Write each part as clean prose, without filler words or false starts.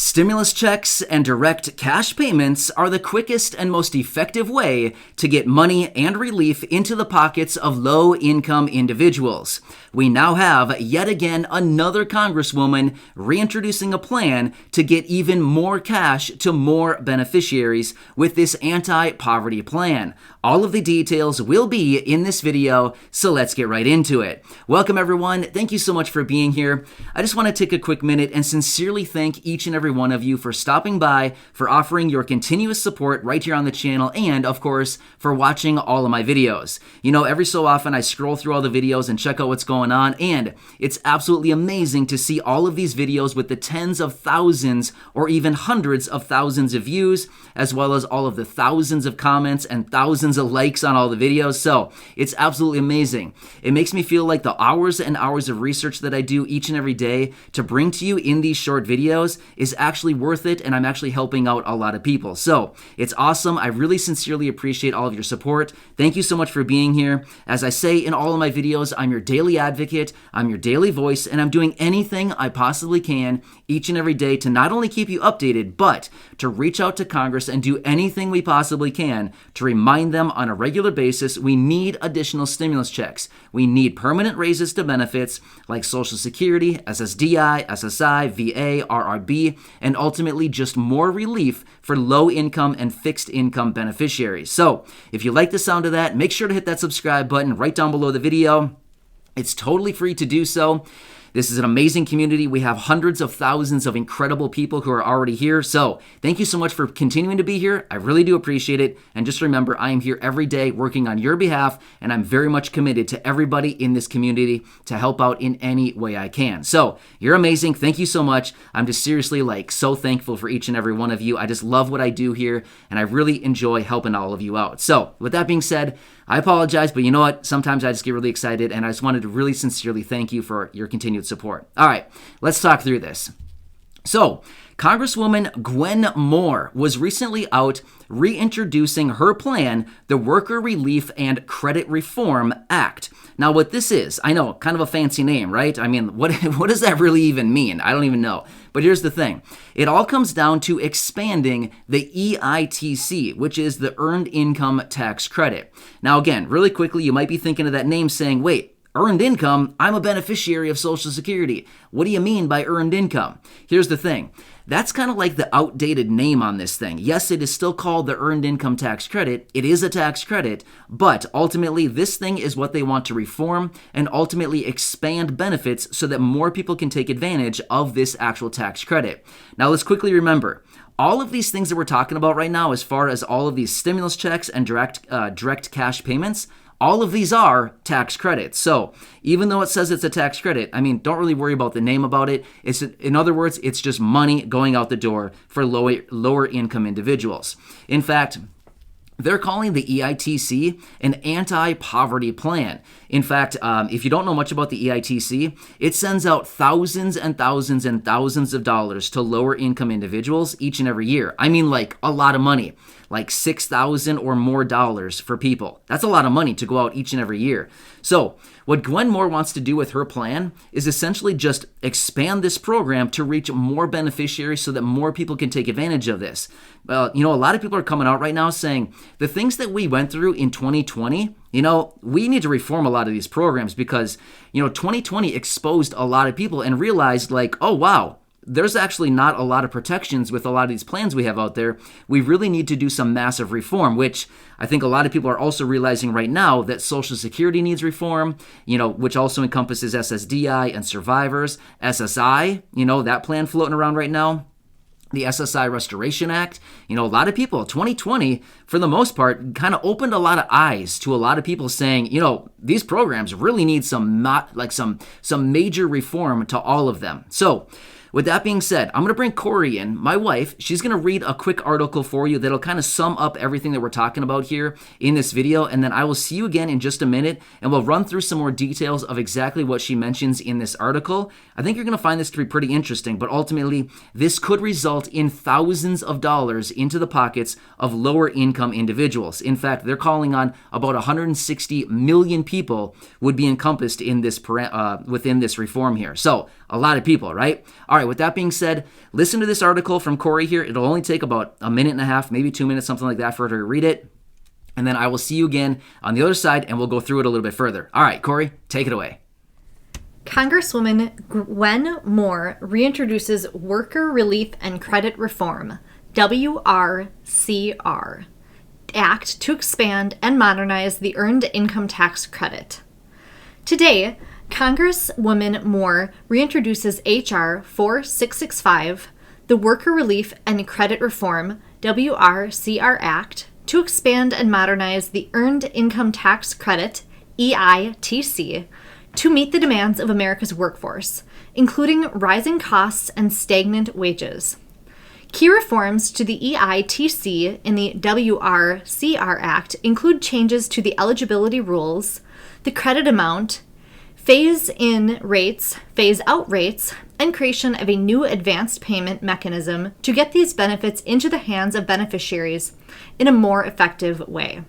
Stimulus checks and direct cash payments are the quickest and most effective way to get money and relief into the pockets of low-income individuals. We now have, yet again, another Congresswoman reintroducing a plan to get even more cash to more beneficiaries with this anti-poverty plan. All of the details will be in this video, so let's get right into it. Welcome, everyone. Thank you so much for being here. I just want to take a quick minute and sincerely thank each and every one of you for stopping by, for offering your continuous support right here on the channel, and of course, for watching all of my videos. You know, every so often I scroll through all the videos and check out what's going on, and it's absolutely amazing to see all of these videos with the tens of thousands or even hundreds of thousands of views, as well as all of the thousands of comments and thousands of likes on all the videos. So it's absolutely amazing. It makes me feel like the hours and hours of research that I do each and every day to bring to you in these short videos is actually worth it, and I'm actually helping out a lot of people. So it's awesome. I really sincerely appreciate all of your support. Thank you so much for being here. As I say in all of my videos, I'm your daily advocate, I'm your daily voice, and I'm doing anything I possibly can each and every day to not only keep you updated, but to reach out to Congress and do anything we possibly can to remind them on a regular basis we need additional stimulus checks. We need permanent raises to benefits like Social Security, SSDI, SSI, VA, RRB, and ultimately just more relief for low-income and fixed-income beneficiaries. So if you like the sound of that, make sure to hit that subscribe button right down below the video. It's totally free to do so. This is an amazing community. We have hundreds of thousands of incredible people who are already here. So thank you so much for continuing to be here. I really do appreciate it. And just remember, I am here every day working on your behalf, and I'm very much committed to everybody in this community to help out in any way I can. So you're amazing. Thank you so much. I'm just seriously so thankful for each and every one of you. I just love what I do here, and I really enjoy helping all of you out. So with that being said, I apologize, but you know what? Sometimes I just get really excited, and I just wanted to really sincerely thank you for your continued support. All right, let's talk through this. So, Congresswoman Gwen Moore was recently out reintroducing her plan, the Worker Relief and Credit Reform Act. Now, what this is, I know, kind of a fancy name, right? I mean, what does that really even mean? I don't even know. But here's the thing. It all comes down to expanding the EITC, which is the Earned Income Tax Credit. Now, again, really quickly, you might be thinking of that name saying, wait, earned income? I'm a beneficiary of Social Security. What do you mean by earned income? Here's the thing. That's kind of like the outdated name on this thing. Yes, it is still called the Earned Income Tax Credit. It is a tax credit, but ultimately this thing is what they want to reform and ultimately expand benefits so that more people can take advantage of this actual tax credit. Now let's quickly remember, all of these things that we're talking about right now, as far as all of these stimulus checks and direct cash payments, all of these are tax credits. So even though it says it's a tax credit, I mean, don't really worry about the name about it. In other words, it's just money going out the door for lower income individuals. In fact, they're calling the EITC an anti-poverty plan. In fact, if you don't know much about the EITC, it sends out thousands and thousands and thousands of dollars to lower income individuals each and every year. I mean, like a lot of money, like $6,000 or more dollars for people. That's a lot of money to go out each and every year. So what Gwen Moore wants to do with her plan is essentially just expand this program to reach more beneficiaries so that more people can take advantage of this. Well, you know, a lot of people are coming out right now saying the things that we went through in 2020, you know, we need to reform a lot of these programs because, you know, 2020 exposed a lot of people and realized like, oh, wow, there's actually not a lot of protections with a lot of these plans we have out there. We really need to do some massive reform, which I think a lot of people are also realizing right now that Social Security needs reform, you know, which also encompasses SSDI and survivors, SSI, you know, that plan floating around right now. The SSI Restoration Act, you know, a lot of people, 2020, for the most part, kind of opened a lot of eyes to a lot of people saying, you know, these programs really need some major reform to all of them. So with that being said, I'm going to bring Corey in, my wife. She's going to read a quick article for you that'll kind of sum up everything that we're talking about here in this video, and then I will see you again in just a minute, and we'll run through some more details of exactly what she mentions in this article. I think you're going to find this to be pretty interesting, but ultimately, this could result in thousands of dollars into the pockets of lower income individuals. In fact, they're calling on about 160 million people would be encompassed in this within this reform here. So a lot of people, right? All right, with that being said, listen to this article from Corey here. It'll only take about a minute and a half, maybe 2 minutes, something like that for her to read it. And then I will see you again on the other side, and we'll go through it a little bit further. All right, Corey, take it away. Congresswoman Gwen Moore reintroduces Worker Relief and Credit Reform, WRCR, Act to expand and modernize the Earned Income Tax Credit. Today, Congresswoman Moore reintroduces H.R. 4665, the Worker Relief and Credit Reform, WRCR Act, to expand and modernize the Earned Income Tax Credit, EITC, to meet the demands of America's workforce, including rising costs and stagnant wages. Key reforms to the EITC in the WRCR Act include changes to the eligibility rules, the credit amount, phase-in rates, phase-out rates, and creation of a new advanced payment mechanism to get these benefits into the hands of beneficiaries in a more effective way.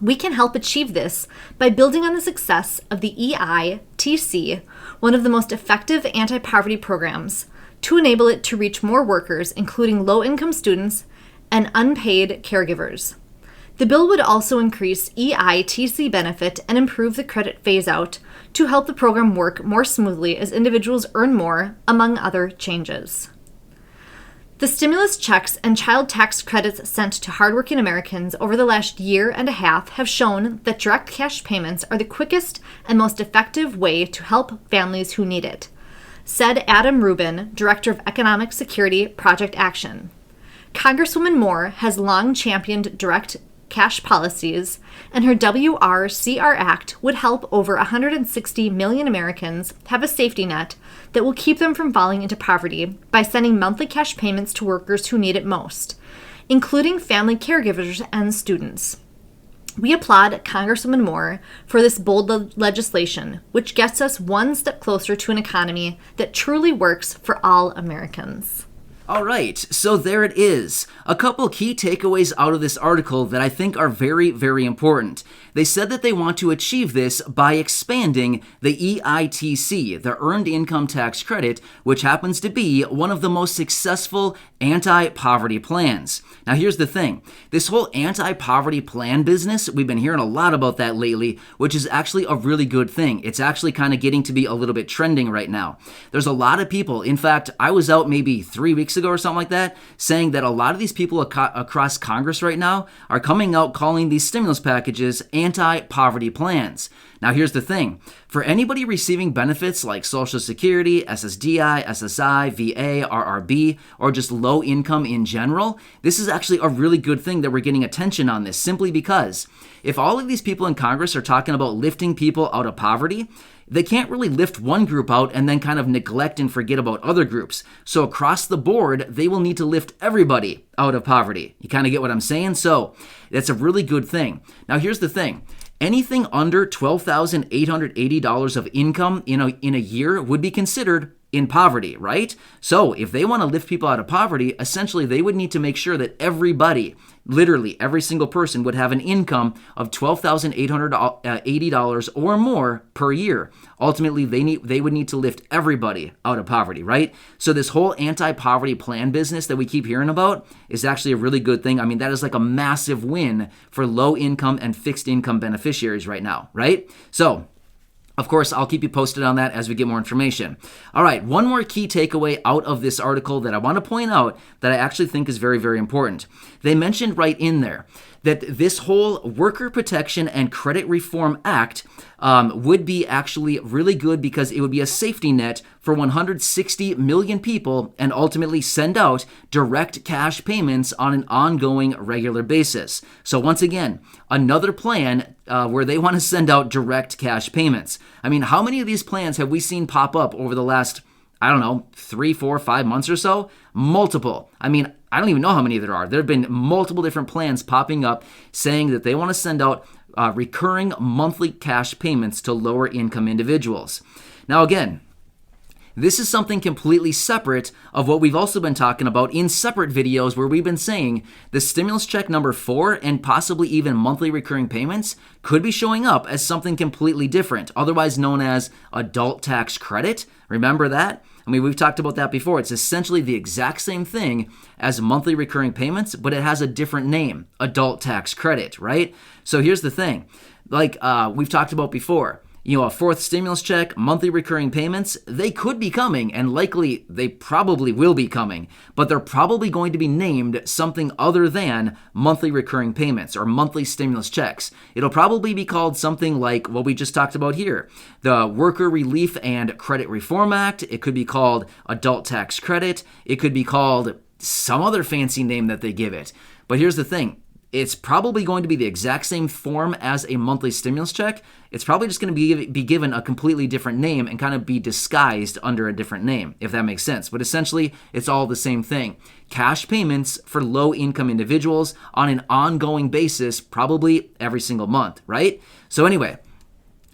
We can help achieve this by building on the success of the EITC, one of the most effective anti-poverty programs, to enable it to reach more workers, including low-income students and unpaid caregivers. The bill would also increase EITC benefit and improve the credit phase-out to help the program work more smoothly as individuals earn more, among other changes. The stimulus checks and child tax credits sent to hardworking Americans over the last year and a half have shown that direct cash payments are the quickest and most effective way to help families who need it, said Adam Rubin, Director of Economic Security Project Action. Congresswoman Moore has long championed direct cash policies, and her WRCR Act would help over 160 million Americans have a safety net that will keep them from falling into poverty by sending monthly cash payments to workers who need it most, including family caregivers and students. We applaud Congresswoman Moore for this bold legislation, which gets us one step closer to an economy that truly works for all Americans. All right, so there it is. A couple key takeaways out of this article that I think are very, very important. They said that they want to achieve this by expanding the EITC, the Earned Income Tax Credit, which happens to be one of the most successful anti-poverty plans. Now here's the thing. This whole anti-poverty plan business, we've been hearing a lot about that lately, which is actually a really good thing. It's actually kind of getting to be a little bit trending right now. There's a lot of people. In fact, I was out maybe 3 weeks ago or something like that, saying that a lot of these people across Congress right now are coming out calling these stimulus packages anti-poverty plans. Now here's the thing. For anybody receiving benefits like Social Security, SSDI, SSI, VA, RRB, or just low income in general, this is actually a really good thing that we're getting attention on this, simply because if all of these people in Congress are talking about lifting people out of poverty, they can't really lift one group out and then kind of neglect and forget about other groups. So across the board, they will need to lift everybody out of poverty. You kind of get what I'm saying? So that's a really good thing. Now here's the thing. Anything under $12,880 of income in a year would be considered in poverty, right? So if they want to lift people out of poverty, essentially they would need to make sure that everybody, literally every single person, would have an income of $12,880 or more per year. Ultimately, they would need to lift everybody out of poverty, right? So this whole anti-poverty plan business that we keep hearing about is actually a really good thing. I mean, that is like a massive win for low income and fixed income beneficiaries right now, right? So of course, I'll keep you posted on that as we get more information. All right, one more key takeaway out of this article that I want to point out that I actually think is very, very important. They mentioned right in there that this whole Worker Protection and Credit Reform Act would be actually really good because it would be a safety net for 160 million people and ultimately send out direct cash payments on an ongoing regular basis. So once again, another plan where they want to send out direct cash payments. I mean, how many of these plans have we seen pop up over the last, 3, 4, 5 months or so? Multiple. I mean, I don't even know how many there are. There have been multiple different plans popping up saying that they want to send out recurring monthly cash payments to lower income individuals. Now again, This is something completely separate of what we've also been talking about in separate videos where we've been saying the stimulus check number 4 and possibly even monthly recurring payments could be showing up as something completely different, otherwise known as adult tax credit. Remember that? I mean, we've talked about that before. It's essentially the exact same thing as monthly recurring payments, but it has a different name, adult tax credit, right? So here's the thing. Like we've talked about before, a fourth stimulus check, monthly recurring payments, they could be coming, and likely they probably will be coming, but they're probably going to be named something other than monthly recurring payments or monthly stimulus checks. It'll probably be called something like what we just talked about here, the Worker Relief and Credit Reform Act. It could be called adult tax credit. It could be called some other fancy name that they give it. But here's the thing. It's probably going to be the exact same form as a monthly stimulus check. It's probably just going to be given a completely different name and kind of be disguised under a different name, if that makes sense. But essentially, it's all the same thing. Cash payments for low-income individuals on an ongoing basis, probably every single month, right? So anyway,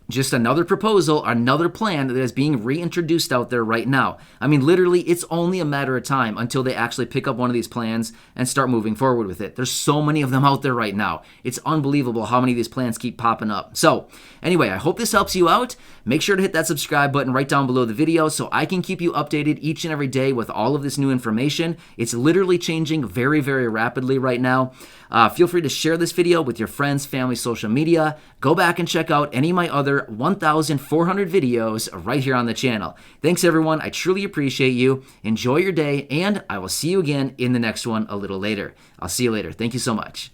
just another proposal, another plan that is being reintroduced out there right now. I mean, literally, it's only a matter of time until they actually pick up one of these plans and start moving forward with it. There's so many of them out there right now. It's unbelievable how many of these plans keep popping up. So anyway, I hope this helps you out. Make sure to hit that subscribe button right down below the video so I can keep you updated each and every day with all of this new information. It's literally changing very, very rapidly right now. Feel free to share this video with your friends, family, social media. Go back and check out any of my other 1,400 videos right here on the channel. Thanks, everyone. I truly appreciate you. Enjoy your day, and I will see you again in the next one a little later. I'll see you later. Thank you so much.